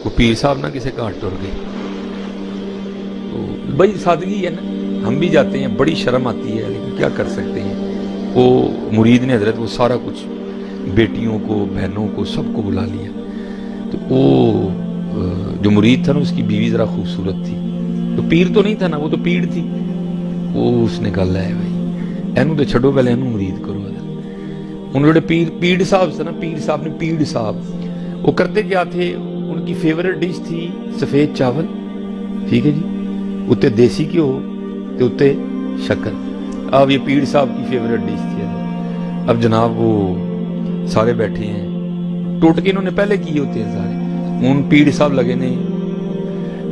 وہ پیر صاحب نہ کسی گھاٹ ٹر گئے. تو بھائی سادگی ہے نا, ہم بھی جاتے ہیں, بڑی شرم آتی ہے لیکن کیا کر سکتے ہیں. وہ مرید نے حضرت وہ سارا کچھ بیٹیوں کو, بہنوں کو, سب کو بلا لیا. تو وہ جو مرید تھا نا اس کی بیوی ذرا خوبصورت تھی, تو پیر تو نہیں تھا نا, وہ تو پیڑ تھی. وہ اس نے کہا لے بھائی اینو تو چھڈو, پہلے اینو مرید کرو. ان جڑے پیڑ صاحب سے نا, پیر صاحب نے پیڑ صاحب وہ کرتے کیا تھے, ان کی فیوریٹ ڈش تھی سفید چاول, ٹھیک ہے جی, اتنے دیسی گھیو تے اتنے شکر. اب یہ پیر صاحب کی فیوریٹ ڈش تھی. اب جناب وہ سارے بیٹھے ہیں, ٹوٹ کے انہوں نے پہلے کیے ہوتے ہیں سارے. ان پیڑ صاحب لگے نے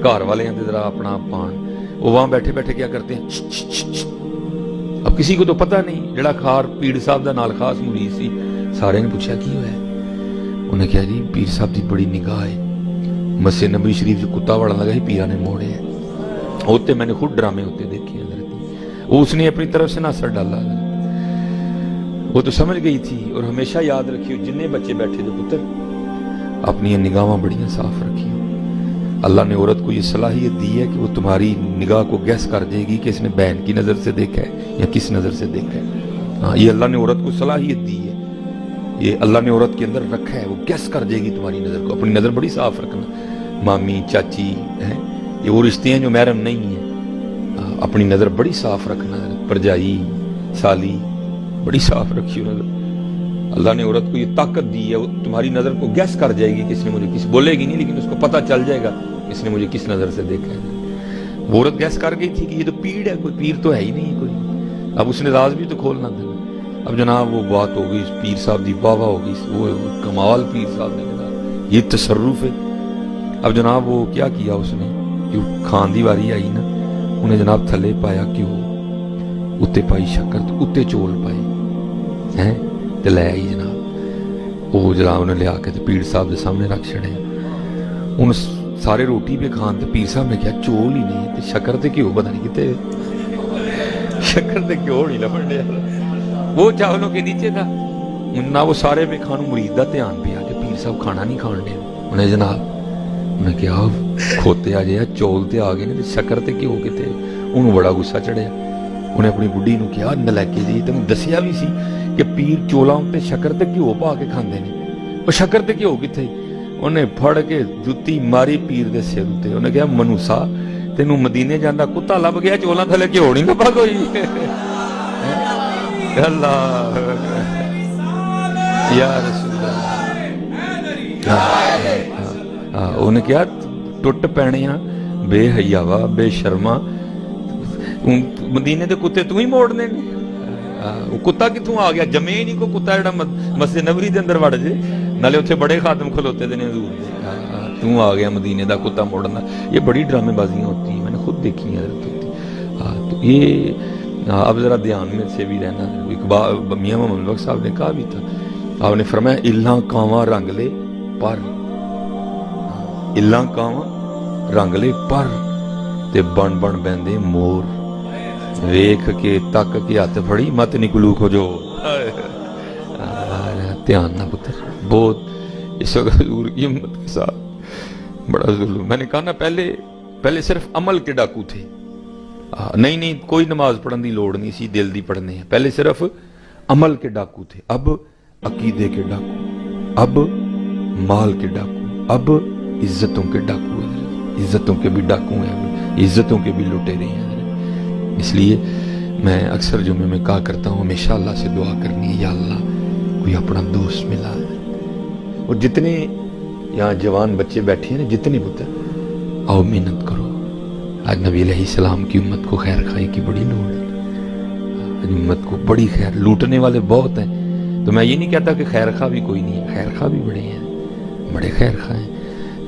گھر والے ہیں ذرا اپنا پان, وہ وہاں بیٹھے بیٹھے کیا کرتے ہیں. اب کسی کو تو پتہ نہیں, جڑا خار پیر صاحب دا نال خاص مرید سی, سارے نے پوچھا کی ہوا ہے. انہیں کہا جی پیر صاحب دی بڑی نگاہ ہے, مسجد نبوی شریف جو کتا وڑن لگا ہی پیرا نے موڑے ہے. ہوتے میں نے خود ڈرامے ہوتے دیکھے ہیں حضرت, وہ اس نے اپنی طرف سے ناصر ڈالا. وہ تو سمجھ گئی تھی. اور ہمیشہ یاد رکھیو جننے بچے بیٹھے تھے پتر, اپنی نگاہاں بڑیاں صاف رکھیو. اللہ نے عورت کو یہ صلاحیت دی ہے کہ وہ تمہاری نگاہ کو گیس کر دے گی کہ اس نے بہن کی نظر سے دیکھا ہے یا کس نظر سے دیکھا ہے. ہاں, یہ اللہ نے عورت کو صلاحیت دی ہے, یہ اللہ نے عورت کے اندر رکھا ہے, وہ گیس کر دے گی تمہاری نظر کو. اپنی نظر بڑی صاف رکھنا. مامی, چاچی ہیں, یہ وہ رشتے ہیں جو محرم نہیں ہیں. اپنی نظر بڑی صاف رکھنا. پرجائی, سالی, بڑی صاف رکھیو نظر. اللہ نے عورت کو یہ طاقت دی ہے, وہ تمہاری نظر کو گیس کر جائے گی کہ اس نے مجھے کس, بولے گی نہیں لیکن اس کو پتہ چل جائے گا اس نے مجھے کس نظر سے دیکھا ہے. وہ عورت گیس کر گئی تھی کہ یہ تو پیڑ ہے, کوئی پیر تو ہے ہی نہیں کوئی. اب اس نے راز بھی تو کھولنا تھا. اب جناب وہ بات ہو گئی, پیر صاحب دی واہ واہ ہو گئی. وہ کمال پیر صاحب نے جناب, یہ تصرف ہے. اب جناب وہ کیا کیا اس نے, جو کھان دی واری آئی نا, انہیں جناب تھلے پایا گھیو, اتے پائی شکر, اتے چول پائے ہیں تے لے آئی جناب. وہ جناب انہیں لے آ کے پیر صاحب دے سامنے رکھ چھڑے. ان سارے روٹی پہ کھان تے پیر صاحب نے کہا چول ہی نہیں تے شکر تے گھیو پتہ نہیں کتے, شکر تے گھیو نہیں لبن ڈیا. وہ چاولوں کے نیچے تھا نہ, وہ سارے پہ کھانو مرید دا دھیان پہ آ کہ پیر صاحب کھانا نہیں کھان ڈیا. انہیں جناب انہیں کہا کھوتے آ جائے, چول تے آ گئے نے, شکر تے گھیو کتے. انہوں بڑا غصہ چڑھیا. انہیں اپنی بڈھی نو کہا نلائکے جی, تمہیں دسیا بھی سی کہ پیر چولاں تے شکر تے گھیو پا کے کھاندے نے, وہ شکر تے گھیو کتے. انہیں پھڑ کے جتی ماری پیر دے سر تے. انہیں کہا منوسا تینوں مدینے جانا کتا لب گیا, چولاں تھلے گھیو نہیں لبا کوئی. اللہ یا رسول اللہ. انہیں کہا ٹوٹ پینیاں بے حیاوا بے شرما, مدینے دے کتے تو ہی موڑنے نے. وہ کتا کتوں آ گیا, جمے ہی نہیں کو کتا جڑا مسجد نبوی دے اندر وڑ جے, نالے اتنے بڑے خاتم کھلوتے دے نے حضور دے. تو آ گیا مدینے دا کتا موڑنا. یہ بڑی ڈرامے بازیاں ہوتی ہیں, میں نے خود دیکھی ہیں حضرت ہوتی. تو یہ اب ذرا دھیان میں سے بھی رہنا. اقبال میاں محمد بخش صاحب نے کہا بھی تھا, آپ نے فرمایا الاں کانواں رنگ لے پر, الاں کانواں رنگ لے پر تے بن بن بیندے مور, ویکھ کے تک کے ہاتھ پھڑی مت نکلو کھو جو. دھیان نہ پتر, بہت اس وقت حضور کی امت کے ساتھ بڑا ظلم. میں نے کہا نا پہلے صرف عمل کے ڈاکو تھے. نہیں کوئی نماز پڑھن دی لوڑ نہیں سی, دل دی پڑھنے ہیں. پہلے صرف عمل کے ڈاکو تھے, اب عقیدے کے ڈاکو, اب مال کے ڈاکو, اب عزتوں کے ڈاکو ہیں. عزتوں کے بھی ڈاکو ہیں, عزتوں کے بھی لٹیرے ہیں. اس لیے میں اکثر جمعے میں کہا کرتا ہوں, ہمیشہ اللہ سے دعا کرنی ہے, یا اللہ کوئی اپنا دوست ملا. اور جتنے یہاں جوان بچے بیٹھے ہیں, جتنے پتر آؤ محنت کرو. آج نبی علیہ السلام کی امت کو خیر خواہی کی بڑی لوڑ ہے. امت کو بڑی خیر, لوٹنے والے بہت ہیں. تو میں یہ نہیں کہتا کہ خیر خواہ بھی کوئی نہیں ہے, خیر خواہ بھی بڑے ہیں, بڑے خیر خواہ ہیں,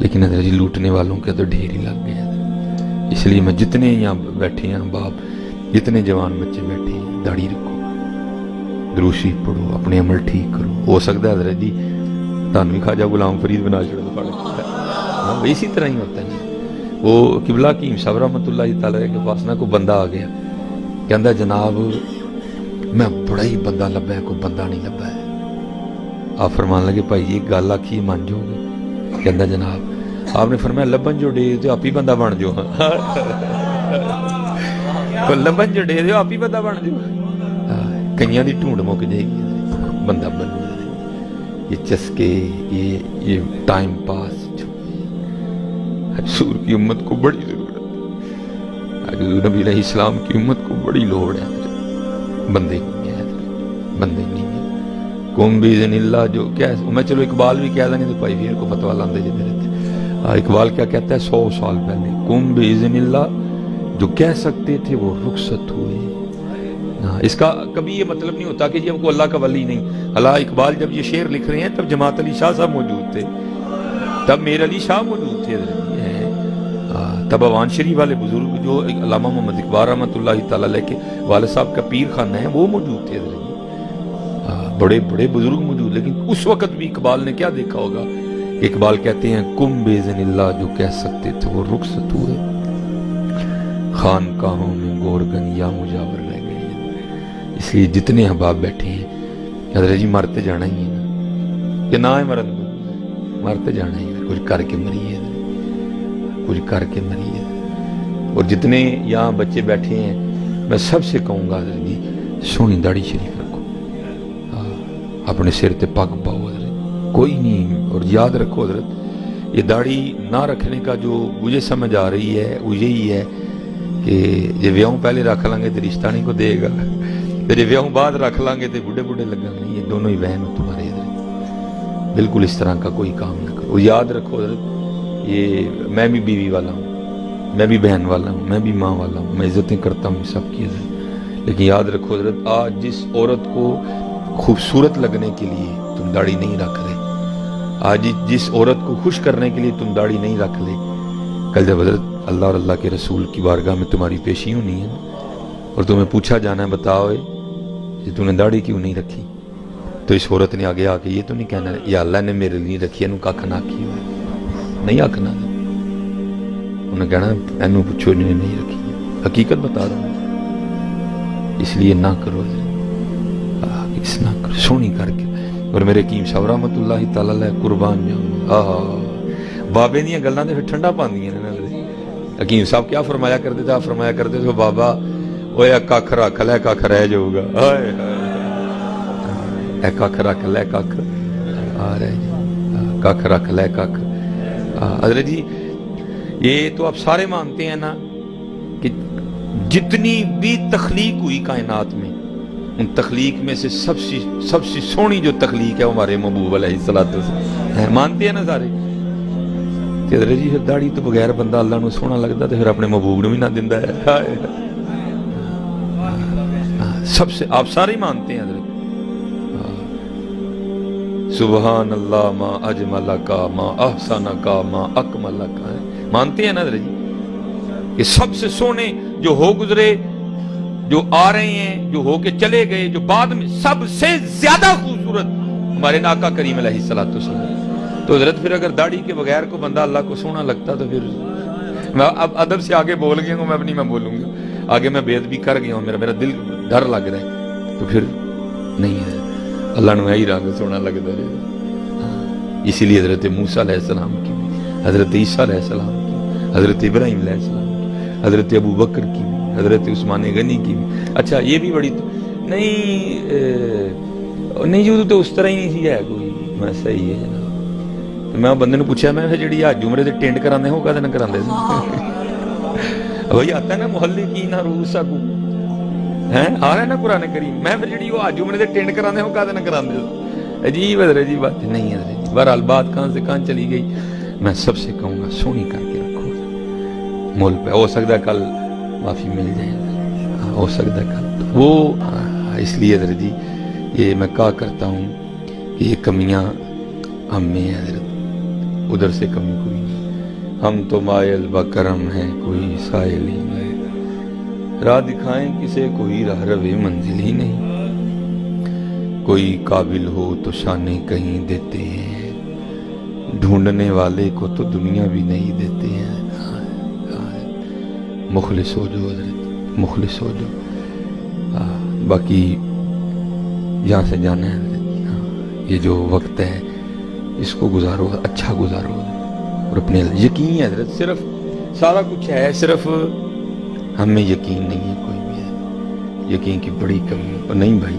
لیکن حضرت جی لوٹنے والوں کے تو ڈھیر ہی لگ گئے. اس لیے میں جتنے یہاں بیٹھے ہیں باپ, جتنے جوان بچے بیٹھے ہیں, داڑھی رکھو, درود شریف پڑھو, اپنے عمل ٹھیک کرو. ہو سکتا ہے حضرت جی تانوں بھی خواجہ غلام فرید بنا چھوڑو. ہاں اسی طرح ہی ہوتا ہے. وہ قبلہ حکیم صاحب رحمۃ اللہ تعالی کے پاس نا کوئی بندہ آ گیا, کہندا جناب میں بڑا ہی بندہ لبا ہے, کوئی بندہ نہیں لبا ہے. آپ فرمان لگے بھائی یہ گل آکھی مان جاؤ گے؟ کہندا جناب آپ نے فرمایا لبن جو ڈے تو آپ ہی بندہ بن جو لبن جو ڈے آپ ہی بندہ بن جو کئیاں دی ڈھونڈ مک جائے گی بندہ بن یہ چسکے یہ ٹائم پاس حضور کی امت کو بڑی ضرورت ہے حضور نبی علیہ السلام کی امت کو بڑی لوڑ ہے بندے نہیں ہے بندے نہیں ہے کم بِإِذْنِ اللہ جو کیا ہے میں چلو اقبال بھی کہہ دیں گے تو پائی پھر کو فتویٰ لاندے جی میرے تھے اقبال کیا کہتا ہے 100 سال پہلے کم بِإِذْنِ اللہ جو کہہ سکتے تھے وہ رخصت ہوئے اس کا کبھی یہ مطلب نہیں ہوتا کہ جی ہم کو اللہ کا ولی نہیں اللہ اقبال جب یہ شعر لکھ رہے ہیں تب جماعت علی شاہ صاحب موجود تھے تب میر علی شاہ موجود تھے تب عوان شریف والے بزرگ جو علامہ محمد اقبال رحمۃ اللہ تعالیٰ علیہ کے والد صاحب کا پیر خانہ ہے وہ موجود تھے بڑے بڑے بزرگ موجود لیکن اس وقت بھی اقبال نے کیا دیکھا ہوگا کہ اقبال کہتے ہیں کم بِإِذْنِ اللہ جو کہہ سکتے تھے وہ رخصت ہوئے خانقاہوں میں گورگن یا مجاور رہ گئے اس لیے جتنے احباب بیٹھے ہیں حضرت جی مرتے جانا ہی ہے نا کہ نہ ہے مرن مرتے جانا ہی ہے کچھ کر کے مریے کچھ کر کے مریے اور جتنے یہاں بچے بیٹھے ہیں میں سب سے کہوں گا حضرت جی سونی داڑھی شریف رکھو اپنے سر تے پگ پاؤ حضرت کوئی نہیں اور یاد رکھو حضرت یہ داڑھی نہ رکھنے کا جو مجھے سمجھ آ رہی ہے وہ یہی ہے کہ یہ ویاہوں پہلے رکھ لیں گے تو رشتہ نہیں کو دے گا پھر یہ ویاہوں بعد رکھ لیں گے تو بوڑھے بوڑھے لگیں گے یہ دونوں ہی بہن ہو تمہارے حضرت بالکل اس طرح کا کوئی کام نہ کرو یاد رکھو حضرت یہ میں بھی بیوی والا ہوں میں بھی بہن والا ہوں میں بھی ماں والا ہوں میں عزتیں کرتا ہوں سب کی حضرت لیکن یاد رکھو حضرت آج جس عورت کو خوبصورت لگنے کے لیے تم داڑھی نہیں رکھ رہے آج جس عورت کو خوش کرنے کے لیے تم داڑھی نہیں رکھ لے کل جب حضرت اللہ اور اللہ کے رسول کی بارگاہ میں تمہاری پیشی ہونی ہے اور تمہیں پوچھا جانا ہے بتاؤ کہ تم نے داڑھی کیوں نہیں رکھی تو اس عورت نے آگے آ کے یہ تو نہیں کہنا یا اللہ نے میرے لیے رکھی ہے کھ نہ کی نہیں آکھنا انہیں کہنا اینو پوچھو انہیں نہیں رکھی حقیقت بتا رہا ہوں اس لیے نہ کرو اس نہ کرو سونی کر کے اور میرے حکیم صاحب رحمۃ اللہ تعالیٰ علیہ قربان جاؤں بابے دیاں گلاں تے پھر ٹھنڈا پاندیاں نے حکیم صاحب کیا فرمایا کرتے تھے آپ فرمایا کرتے تھے بابا اوے ککھ رکھ لے ککھ رہ جاؤ گا ہائے اے ککھ رکھ لے ککھ آ رہے ککھ رکھ لے ککھ حضرت جی یہ تو آپ سارے مانتے ہیں نا کہ جتنی بھی تخلیق ہوئی کائنات میں ان تخلیق میں سے سب سے سونی جو تخلیق ہے وہ ہمارے محبوب علیہ الصلوۃ مانتے ہیں نا سارے حضرت جی پھر داڑھی تو بغیر بندہ اللہ نو سونا لگتا تو پھر اپنے محبوب نو بھی نہ دیندا ہے سب سے آپ سارے ہی مانتے ہیں حضرت سبحان اللہ ما اجمل کا ما احسن کا ما اکمل کا مانتے ہیں نا حضرت جی کہ سب سے سونے جو ہو گزرے جو آ رہے ہیں جو ہو کے چلے گئے جو بعد میں سب سے زیادہ خوبصورت ہمارے آقا کریم علیہ الصلوۃ والسلام تو حضرت پھر اگر داڑھی کے بغیر کو بندہ اللہ کو سونا لگتا تو پھر میں اب ادب سے آگے بول گیا ہوں میں اب نہیں میں بولوں گا آگے میں بے ادبی کر گیا ہوں میرا دل ڈر لگ رہا ہے تو پھر نہیں ہے اللہ نے ہی رنگ سونا لگتا رہے اسی لیے حضرت موسیٰ علیہ السلام کی حضرت عیسیٰ علیہ السلام کی حضرت ابراہیم علیہ السلام کی حضرت ابو بکر کی بھی حضرت عثمان غنی کی بھی اچھا یہ بھی بڑی نہیں جو تو اس طرح ہی نہیں سی ہے کوئی میں صحیح ہے جناب تو میں بندے نے پوچھا میں جڑی آج عمرے دے ٹینٹ کرانے ہو کہتے نہ کراندے وہی آتا ہے نا محلے کی نہ روسا کو ہیں آ رہا ہے نا قرآن کریم میں پھر جڑی وہ آج عمرے دے ٹینٹ کرانے ہو کہتے نہ کراندے عجیب ہے عجیب بات نہیں ہے بہرحال بات کہاں سے کہاں چلی گئی میں سب سے کہوں گا سونی کر کے رکھو مول پہ ہو سکتا ہے کل معافی مل جائے ہو سکتا ہے کل وہ اس لیے حضرت جی یہ میں کہا کرتا ہوں کہ یہ کمیاں ہم میں ہیں حضرت ادھر سے کمی کوئی نہیں ہم تو مائل بکرم ہیں کوئی سائل ہی نہیں راہ دکھائیں کسے کوئی راہ روے منزل ہی نہیں کوئی قابل ہو تو شانے کہیں دیتے ہیں ڈھونڈنے والے کو تو دنیا بھی نہیں دیتے ہیں مخلص ہو جو حضرت مخلص ہو جو باقی یہاں سے جانا ہے حضرت یہ جو وقت ہے اس کو گزارو اچھا گزارو اور اپنے یقین ہے حضرت، صرف سارا کچھ ہے، صرف ہمیں یقین نہیں ہے، کوئی بھی ہے یقین کی بڑی کمی ہے. اور نہیں بھائی،